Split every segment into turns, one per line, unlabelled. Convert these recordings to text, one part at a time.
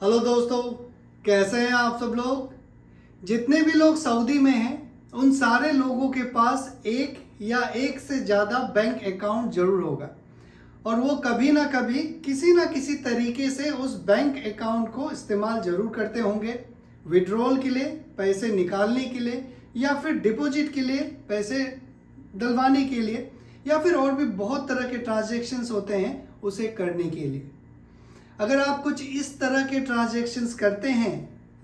Hello दोस्तों, कैसे हैं आप सब लोग। जितने भी लोग सऊदी में हैं उन सारे लोगों के पास एक या एक से ज़्यादा बैंक अकाउंट जरूर होगा और वो कभी ना किसी तरीके से उस बैंक अकाउंट को इस्तेमाल जरूर करते होंगे। विड्रॉल के लिए, पैसे निकालने के लिए, या फिर डिपॉजिट के लिए, पैसे डलवाने के लिए, या फिर और भी बहुत तरह के ट्रांजैक्शंस होते हैं उसे करने के लिए। अगर आप कुछ इस तरह के ट्रांजैक्शंस करते हैं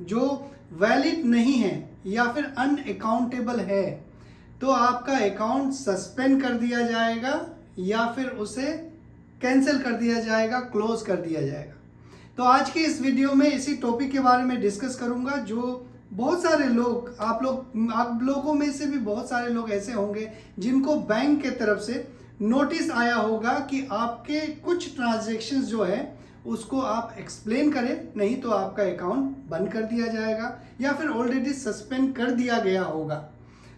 जो वैलिड नहीं है या फिर अनअकाउंटेबल है तो आपका अकाउंट सस्पेंड कर दिया जाएगा या फिर उसे कैंसिल कर दिया जाएगा, क्लोज कर दिया जाएगा। तो आज के इस वीडियो में इसी टॉपिक के बारे में डिस्कस करूंगा जो बहुत सारे लोग आप लोगों में से भी बहुत सारे लोग ऐसे होंगे जिनको बैंक के तरफ से नोटिस आया होगा कि आपके कुछ ट्रांजैक्शंस जो है उसको आप एक्सप्लेन करें, नहीं तो आपका अकाउंट बंद कर दिया जाएगा या फिर ऑलरेडी सस्पेंड कर दिया गया होगा।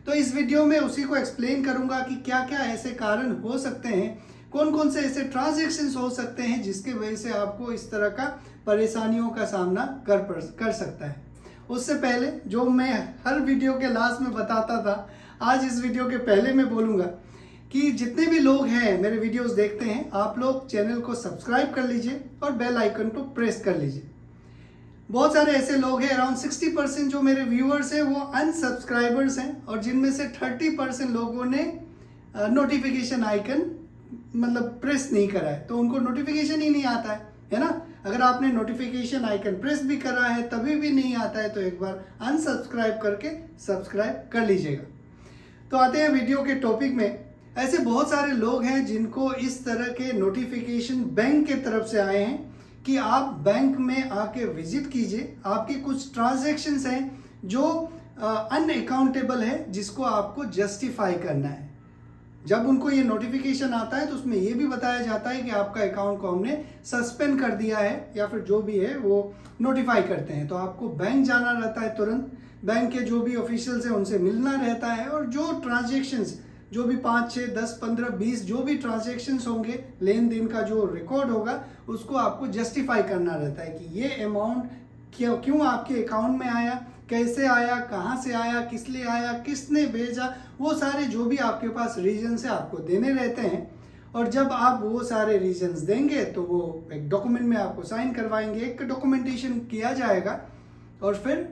तो इस वीडियो में उसी को एक्सप्लेन करूंगा कि क्या क्या ऐसे कारण हो सकते हैं, कौन कौन से ऐसे ट्रांजैक्शंस हो सकते हैं जिसके वजह से आपको इस तरह का परेशानियों का सामना कर सकता है। उससे पहले जो मैं हर वीडियो के लास्ट में बताता था, आज इस वीडियो के पहले मैं बोलूँगा कि जितने भी लोग हैं मेरे वीडियोस देखते हैं, आप लोग चैनल को सब्सक्राइब कर लीजिए और बेल आइकन को प्रेस कर लीजिए। बहुत सारे ऐसे लोग हैं, अराउंड 60% जो मेरे व्यूअर्स हैं वो अनसब्सक्राइबर्स हैं और जिनमें से 30% लोगों ने नोटिफिकेशन आइकन प्रेस नहीं करा है, तो उनको नोटिफिकेशन ही नहीं आता है ना। अगर आपने नोटिफिकेशन आइकन प्रेस भी करा है तभी भी नहीं आता है तो एक बार अनसब्सक्राइब करके सब्सक्राइब कर लीजिएगा। तो आते हैं वीडियो के टॉपिक में। ऐसे बहुत सारे लोग हैं जिनको इस तरह के नोटिफिकेशन बैंक के तरफ से आए हैं कि आप बैंक में आके विजिट कीजिए, आपके कुछ ट्रांजैक्शंस हैं जो अनअकाउंटेबल है जिसको आपको जस्टिफाई करना है। जब उनको ये नोटिफिकेशन आता है तो उसमें ये भी बताया जाता है कि आपका अकाउंट को हमने सस्पेंड कर दिया है या फिर जो भी है वो नोटिफाई करते हैं। तो आपको बैंक जाना रहता है, तुरंत बैंक के जो भी ऑफिशियल्स हैं उनसे मिलना रहता है और जो ट्रांजैक्शंस जो भी 5, 6, 10, 15, 20 जो भी ट्रांजैक्शंस होंगे, लेन देन का जो रिकॉर्ड होगा उसको आपको जस्टिफाई करना रहता है कि ये अमाउंट क्यों आपके अकाउंट में आया, कैसे आया, कहाँ से आया, किस लिए आया, किसने भेजा, वो सारे जो भी आपके पास रीजन है आपको देने रहते हैं। और जब आप वो सारे रीजन्स देंगे तो वो एक डॉक्यूमेंट में आपको साइन करवाएंगे, एक डॉक्यूमेंटेशन किया जाएगा और फिर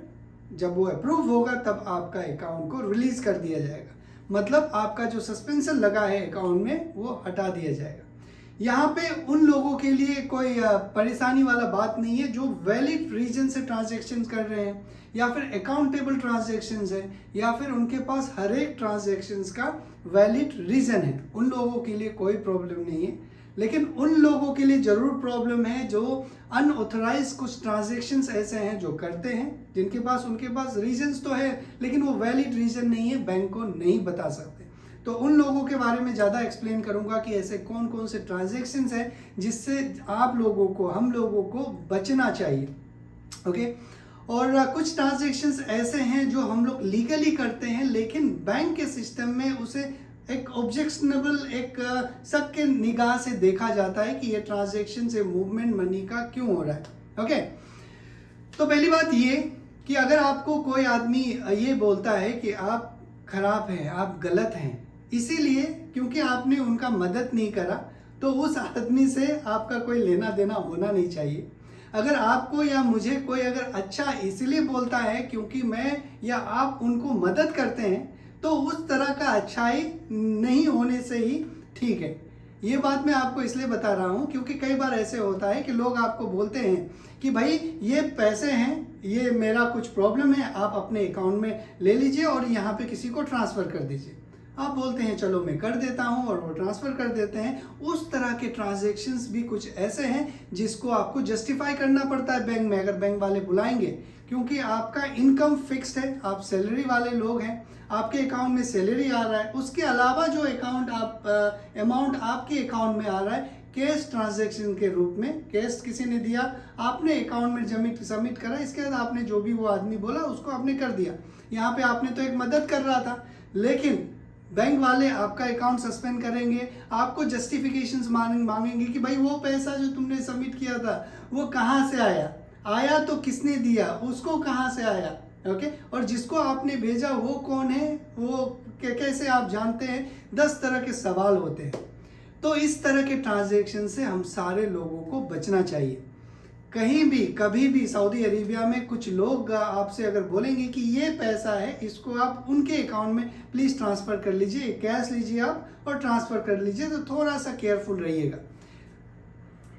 जब वो अप्रूव होगा तब आपका अकाउंट को रिलीज कर दिया जाएगा। मतलब आपका जो सस्पेंशन लगा है अकाउंट में वो हटा दिया जाएगा। यहाँ पे उन लोगों के लिए कोई परेशानी वाला बात नहीं है जो वैलिड रीजन से ट्रांजैक्शन कर रहे हैं या फिर अकाउंटेबल ट्रांजैक्शंस है या फिर उनके पास हर एक ट्रांजैक्शंस का वैलिड रीजन है, उन लोगों के लिए कोई प्रॉब्लम नहीं है। लेकिन उन लोगों के लिए ज़रूर प्रॉब्लम है जो अनऑथराइज कुछ ट्रांजैक्शंस ऐसे हैं जो करते हैं, जिनके पास उनके पास रीजंस तो है लेकिन वो वैलिड रीजन नहीं है, बैंक को नहीं बता सकते। तो उन लोगों के बारे में ज़्यादा एक्सप्लेन करूंगा कि ऐसे कौन कौन से ट्रांजैक्शंस हैं जिससे आप लोगों को, हम लोगों को बचना चाहिए। ओके, और कुछ ट्रांजैक्शंस ऐसे हैं जो हम लोग लीगली करते हैं लेकिन बैंक के सिस्टम में उसे एक ऑब्जेक्शनेबल, एक शक के निगाह से देखा जाता है कि ये ट्रांजैक्शन से मूवमेंट मनी का क्यों हो रहा है। ओके, तो पहली बात ये कि अगर आपको कोई आदमी ये बोलता है कि आप खराब हैं, आप गलत हैं, इसीलिए क्योंकि आपने उनका मदद नहीं करा, तो उस आदमी से आपका कोई लेना देना होना नहीं चाहिए। अगर आपको या मुझे कोई अगर अच्छा इसलिए बोलता है क्योंकि मैं या आप उनको मदद करते हैं तो उस तरह का अच्छाई नहीं होने से ही ठीक है। ये बात मैं आपको इसलिए बता रहा हूँ क्योंकि कई बार ऐसे होता है कि लोग आपको बोलते हैं कि भाई ये पैसे हैं, ये मेरा कुछ प्रॉब्लम है, आप अपने अकाउंट में ले लीजिए और यहाँ पे किसी को ट्रांसफ़र कर दीजिए। आप बोलते हैं चलो मैं कर देता हूं और वो ट्रांसफ़र कर देते हैं। उस तरह के ट्रांजैक्शंस भी कुछ ऐसे हैं जिसको आपको जस्टिफाई करना पड़ता है बैंक में, अगर बैंक वाले बुलाएंगे, क्योंकि आपका इनकम फिक्स्ड है, आप सैलरी वाले लोग हैं, आपके अकाउंट में सैलरी आ रहा है, उसके अलावा जो अमाउंट आपके अकाउंट में आ रहा है कैश ट्रांजैक्शन के रूप में, कैश किसी ने दिया, आपने अकाउंट में सबमिट करा, इसके बाद आपने जो भी वो आदमी बोला उसको आपने कर दिया। यहाँ पे आपने तो एक मदद कर रहा था, लेकिन बैंक वाले आपका अकाउंट सस्पेंड करेंगे, आपको जस्टिफिकेशंस मांगेंगे कि भाई वो पैसा जो तुमने सबमिट किया था वो कहाँ से आया, आया तो किसने दिया, उसको कहाँ से आया, ओके, और जिसको आपने भेजा वो कौन है, वो कैसे आप जानते हैं, 10 तरह के सवाल होते हैं। तो इस तरह के ट्रांजैक्शन से हम सारे लोगों को बचना चाहिए। कहीं भी कभी भी सऊदी अरेबिया में कुछ लोग आपसे अगर बोलेंगे कि ये पैसा है, इसको आप उनके अकाउंट में प्लीज़ ट्रांसफ़र कर लीजिए, कैश लीजिए आप और ट्रांसफ़र कर लीजिए, तो थोड़ा सा केयरफुल रहिएगा।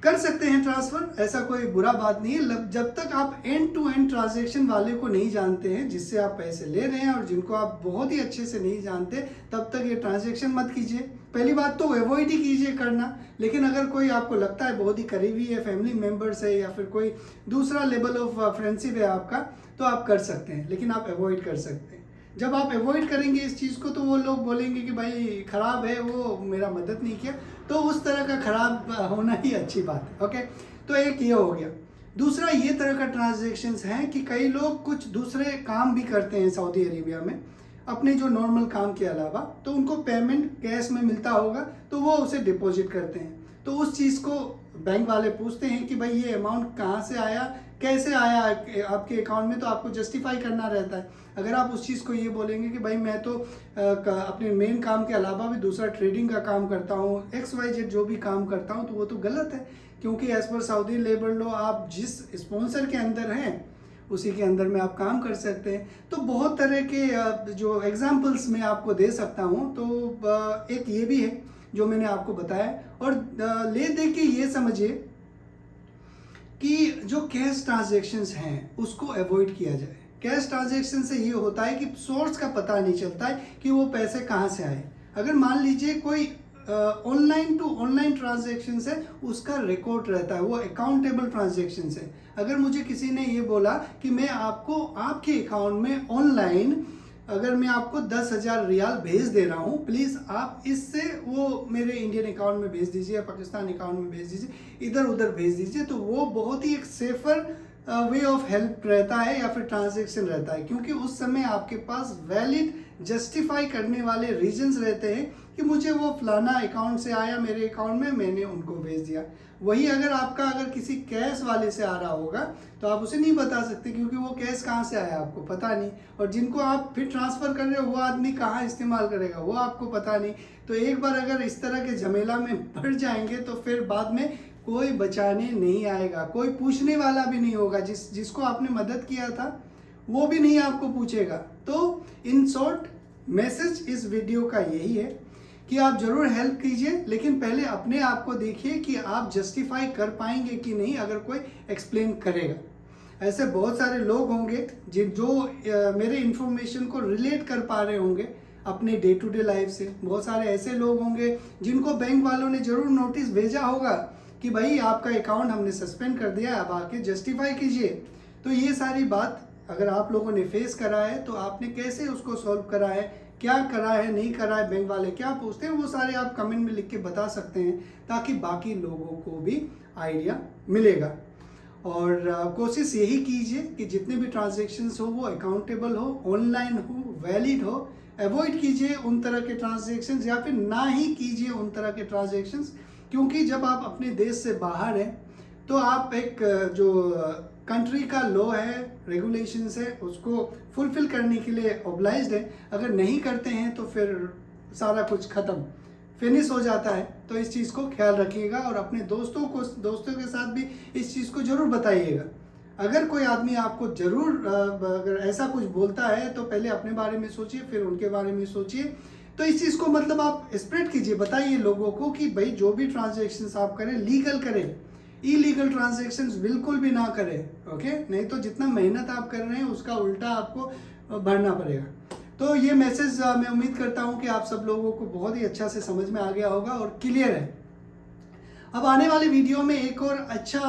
कर सकते हैं ट्रांसफ़र, ऐसा कोई बुरा बात नहीं है, जब तक आप एंड टू एंड ट्रांजैक्शन वाले को नहीं जानते हैं जिससे आप पैसे ले रहे हैं और जिनको आप बहुत ही अच्छे से नहीं जानते, तब तक ये ट्रांजैक्शन मत कीजिए। पहली बात तो अवॉइड ही कीजिए करना। लेकिन अगर कोई आपको लगता है बहुत ही करीबी है, फैमिली मेम्बर्स है या फिर कोई दूसरा लेवल ऑफ फ्रेंडशिप है आपका, तो आप कर सकते हैं, लेकिन आप अवॉइड कर सकते हैं। जब आप अवॉइड करेंगे इस चीज़ को तो वो लोग बोलेंगे कि भाई ख़राब है, वो मेरा मदद नहीं किया, तो उस तरह का ख़राब होना ही अच्छी बात है, ओके। तो एक ये हो गया। दूसरा ये तरह का ट्रांजैक्शंस हैं कि कई लोग कुछ दूसरे काम भी करते हैं सऊदी अरेबिया में अपने जो नॉर्मल काम के अलावा, तो उनको पेमेंट कैश में मिलता होगा तो वो उसे डिपॉजिट करते हैं। तो उस चीज़ को बैंक वाले पूछते हैं कि भाई ये अमाउंट कहाँ से आया, कैसे आया आपके अकाउंट में, तो आपको जस्टिफाई करना रहता है। अगर आप उस चीज़ को ये बोलेंगे कि भाई मैं तो अपने मेन काम के अलावा भी दूसरा ट्रेडिंग का काम करता हूँ, XYZ जो भी काम करता हूँ, तो वो तो गलत है, क्योंकि as per Saudi labour law आप जिस स्पॉन्सर के अंदर हैं उसी के अंदर में आप काम कर सकते हैं। तो बहुत तरह के जो एग्जांपल्स मैं आपको दे सकता हूँ, तो एक ये भी है जो मैंने आपको बताया, और ले दे के ये समझिए कि जो कैश ट्रांजैक्शंस हैं उसको अवॉइड किया जाए। कैश ट्रांजैक्शन से ये होता है कि सोर्स का पता नहीं चलता है कि वो पैसे कहाँ से आए। अगर मान लीजिए कोई ऑनलाइन टू ऑनलाइन ट्रांजैक्शन है, उसका रिकॉर्ड रहता है, वो अकाउंटेबल ट्रांजैक्शन है। अगर मुझे किसी ने ये बोला कि मैं आपको आपके अकाउंट में ऑनलाइन अगर मैं आपको 10,000 रियाल भेज दे रहा हूँ, प्लीज़ आप इससे वो मेरे इंडियन अकाउंट में भेज दीजिए या पाकिस्तान अकाउंट में भेज दीजिए, इधर उधर भेज दीजिए, तो वो बहुत ही एक सेफर वे ऑफ हेल्प रहता है या फिर ट्रांजैक्शन रहता है, क्योंकि उस समय आपके पास वैलिड जस्टिफाई करने वाले रीजंस रहते हैं कि मुझे वो फलाना अकाउंट से आया मेरे अकाउंट में, मैंने उनको भेज दिया। वही अगर आपका अगर किसी कैश वाले से आ रहा होगा तो आप उसे नहीं बता सकते, क्योंकि वो कैश कहाँ से आया आपको पता नहीं, और जिनको आप फिर ट्रांसफ़र कर रहे हो वो आदमी कहाँ इस्तेमाल करेगा वो आपको पता नहीं। तो एक बार अगर इस तरह के झमेला में पड़ जाएंगे तो फिर बाद में कोई बचाने नहीं आएगा, कोई पूछने वाला भी नहीं होगा, जिसको आपने मदद किया था वो भी नहीं आपको पूछेगा। तो इन शॉर्ट मैसेज इस वीडियो का यही है कि आप ज़रूर हेल्प कीजिए, लेकिन पहले अपने आप को देखिए कि आप जस्टिफाई कर पाएंगे कि नहीं अगर कोई एक्सप्लेन करेगा। ऐसे बहुत सारे लोग होंगे जो मेरे इन्फॉर्मेशन को रिलेट कर पा रहे होंगे अपने डे टू डे लाइफ से। बहुत सारे ऐसे लोग होंगे जिनको बैंक वालों ने ज़रूर नोटिस भेजा होगा कि भाई आपका अकाउंट हमने सस्पेंड कर दिया, अब आके जस्टिफाई कीजिए। तो ये सारी बात अगर आप लोगों ने फेस करा है तो आपने कैसे उसको सॉल्व करा है, क्या करा है, नहीं करा है, बैंक वाले क्या पूछते हैं, वो सारे आप कमेंट में लिख के बता सकते हैं, ताकि बाकी लोगों को भी आइडिया मिलेगा। और कोशिश यही कीजिए कि जितने भी ट्रांजैक्शंस हो वो अकाउंटेबल हो, ऑनलाइन हो, वैलिड हो। अवॉइड कीजिए उन तरह के ट्रांजैक्शंस या फिर ना ही कीजिए उन तरह के ट्रांजैक्शंस, क्योंकि जब आप अपने देश से बाहर हैं तो आप एक जो कंट्री का लॉ है, रेगुलेशंस है, उसको फुलफिल करने के लिए ऑब्लाइज्ड है। अगर नहीं करते हैं तो फिर सारा कुछ ख़त्म फिनिश हो जाता है। तो इस चीज़ को ख्याल रखिएगा और अपने दोस्तों के साथ भी इस चीज़ को ज़रूर बताइएगा। अगर कोई आदमी आपको ज़रूर अगर ऐसा कुछ बोलता है तो पहले अपने बारे में सोचिए, फिर उनके बारे में सोचिए। तो इस चीज़ को मतलब आप स्प्रेड कीजिए, बताइए लोगों को कि भाई जो भी ट्रांजैक्शंस आप करें लीगल करें, इलीगल ट्रांजैक्शंस बिल्कुल भी ना करें, ओके। नहीं तो जितना मेहनत आप कर रहे हैं उसका उल्टा आपको भरना पड़ेगा। तो ये मैसेज मैं उम्मीद करता हूँ कि आप सब लोगों को बहुत ही अच्छा से समझ में आ गया होगा और क्लियर है। अब आने वाले वीडियो में एक और अच्छा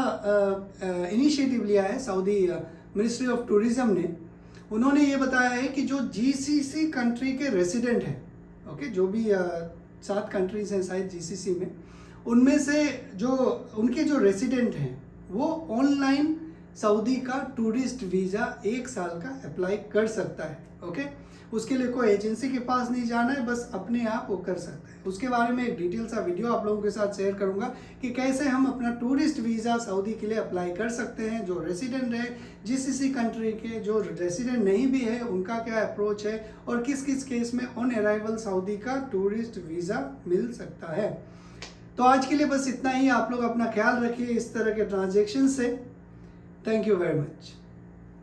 इनिशिएटिव लिया है सऊदी मिनिस्ट्री ऑफ टूरिज़्म ने। उन्होंने ये बताया है कि जो GCC कंट्री के रेसिडेंट हैं, ओके, जो भी 7 कंट्रीज हैं शायद GCC में, उनमें से जो उनके जो रेसिडेंट हैं वो ऑनलाइन सऊदी का टूरिस्ट वीज़ा 1 साल का अप्लाई कर सकता है। ओके, उसके लिए कोई एजेंसी के पास नहीं जाना है, बस अपने आप वो कर सकता है। उसके बारे में एक डिटेल सा वीडियो आप लोगों के साथ शेयर करूंगा कि कैसे हम अपना टूरिस्ट वीज़ा सऊदी के लिए अप्लाई कर सकते हैं। जो रेसिडेंट है जिस कंट्री के, जो रेसिडेंट नहीं भी है उनका क्या अप्रोच है, और किस किस केस में ऑन अराइवल सऊदी का टूरिस्ट वीज़ा मिल सकता है। तो आज के लिए बस इतना ही। आप लोग अपना ख्याल रखिए इस तरह के ट्रांजेक्शन से। Thank you very much.